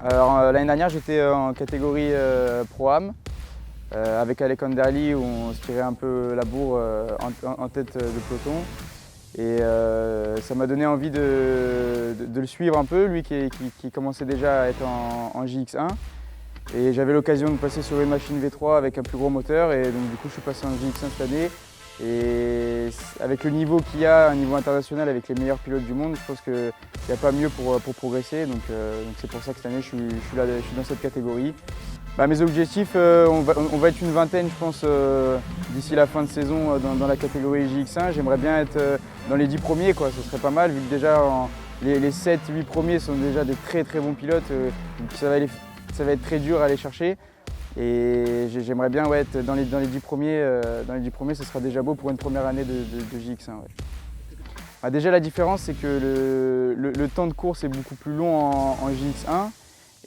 Alors l'année dernière j'étais en catégorie Pro-Am avec Alec Anderli où on se tirait un peu la bourre en tête de peloton. Et ça m'a donné envie de le suivre un peu, lui qui commençait déjà à être en JX1. Et j'avais l'occasion de passer sur une machine V3 avec un plus gros moteur et donc du coup je suis passé en JX1 cette année. Et avec le niveau qu'il y a, un niveau international avec les meilleurs pilotes du monde, je pense qu'il n'y a pas mieux pour progresser. Donc c'est pour ça que cette année je suis dans cette catégorie. Mes objectifs, on va être une vingtaine je pense d'ici la fin de saison dans la catégorie JX1. J'aimerais bien être dans les 10 premiers, quoi. Ce serait pas mal vu que déjà les 7-8 premiers sont déjà des très bons pilotes. Donc ça va être très dur à aller chercher. Et j'aimerais bien être dans les 10 premiers. Dans les 10 premiers, ce sera déjà beau pour une première année de JX1. Ouais. Déjà la différence c'est que le temps de course est beaucoup plus long en JX1.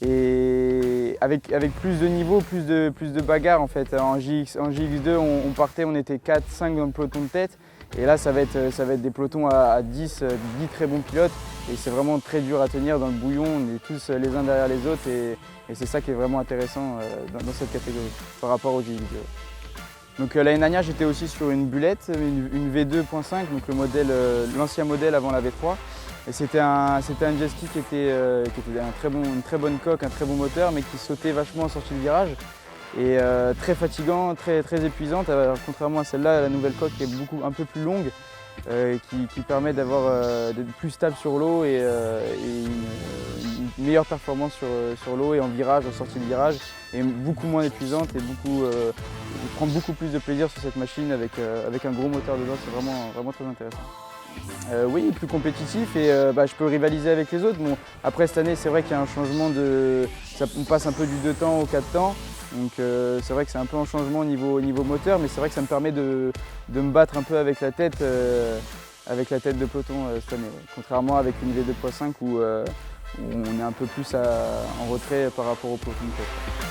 Et avec plus de niveau, plus de bagarres en fait. En JX2, on partait, on était 4-5 dans le peloton de tête. Et là, ça va être des pelotons à 10 très bons pilotes. Et c'est vraiment très dur à tenir dans le bouillon. On est tous les uns derrière les autres. Et c'est ça qui est vraiment intéressant dans cette catégorie par rapport au JX2. Donc l'année dernière, j'étais aussi sur une Bullet, une V2.5, donc l'ancien modèle avant la V3. Et c'était un jet ski qui était une très bonne coque, un très bon moteur, mais qui sautait vachement en sortie de virage. Et très fatigant, très épuisante, alors, contrairement à celle-là, la nouvelle coque est un peu plus longue, qui permet d'être plus stable sur l'eau et une meilleure performance sur l'eau et en virage, en sortie de virage, et beaucoup moins épuisante et prendre beaucoup plus de plaisir sur cette machine avec un gros moteur dedans, c'est vraiment très intéressant. Oui, plus compétitif et je peux rivaliser avec les autres. Bon, après cette année, c'est vrai qu'il y a un changement on passe un peu du 2 temps au 4 temps. Donc c'est vrai que c'est un peu un changement au niveau moteur, mais c'est vrai que ça me permet de me battre un peu avec la tête de peloton cette année. Ouais. Contrairement avec une V2.5 où on est un peu plus en retrait par rapport au peloton de tête.